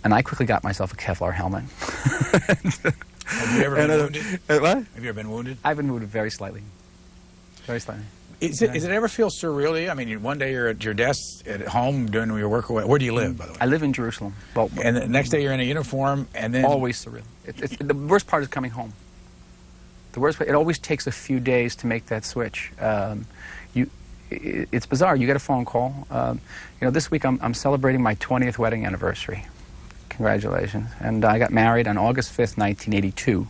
And I quickly got myself a Kevlar helmet. Have you ever been wounded? What? Have you ever been wounded? I've been wounded very slightly. Very slightly. Does it ever feel surreal to you? I mean, one day you're at your desk at home doing your work. Where do you live, by the way? I live in Jerusalem. Well, and the next day you're in a uniform, and then... Always surreal. The worst part is coming home. The worst part, it always takes a few days to make that switch. It's bizarre. You get a phone call. You know, this week I'm celebrating my 20th wedding anniversary. Congratulations. And I got married on August 5th, 1982.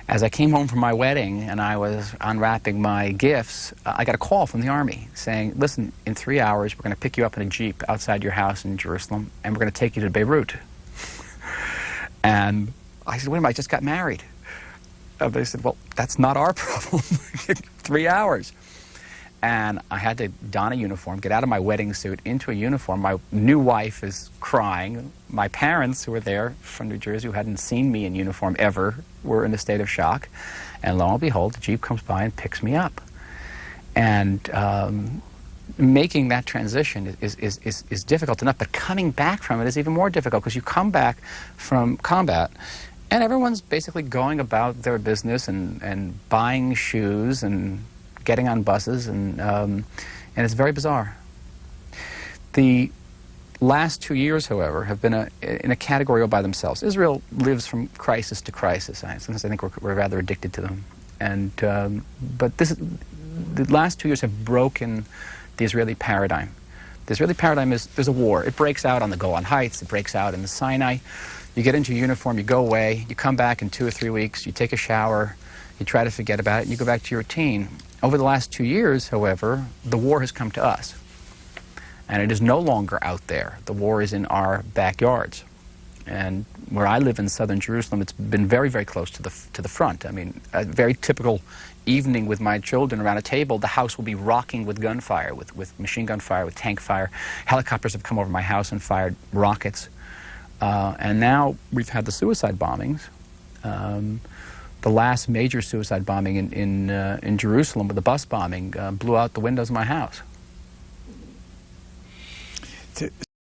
As I came home from my wedding and I was unwrapping my gifts, I got a call from the Army saying, listen, in 3 hours we're going to pick you up in a Jeep outside your house in Jerusalem and we're going to take you to Beirut. And I said, wait a minute, I just got married. They said, well, that's not our problem. 3 hours. And I had to don a uniform, get out of my wedding suit into a uniform. My new wife is crying. My parents, who were there from New Jersey, who hadn't seen me in uniform ever, were in a state of shock. And lo and behold, the Jeep comes by and picks me up. And making that transition is difficult enough, but coming back from it is even more difficult, because you come back from combat and everyone's basically going about their business and buying shoes and getting on buses, and it's very bizarre. The last 2 years, however, have been in a category all by themselves. Israel lives from crisis to crisis. Sometimes I think we're rather addicted to them. And but the last 2 years have broken the Israeli paradigm. The Israeli paradigm is, there's a war. It breaks out on the Golan Heights. It breaks out in the Sinai. You get into your uniform, you go away, you come back in 2 or 3 weeks, you take a shower, you try to forget about it, and you go back to your routine. Over the last 2 years, however, the war has come to us. And it is no longer out there. The war is in our backyards. And where I live in southern Jerusalem, it's been very, very close to the front. I mean, a very typical evening with my children around a table, the house will be rocking with gunfire, with machine gun fire, with tank fire. Helicopters have come over my house and fired rockets. And now we've had the suicide bombings. The last major suicide bombing in Jerusalem, with the bus bombing, blew out the windows of my house.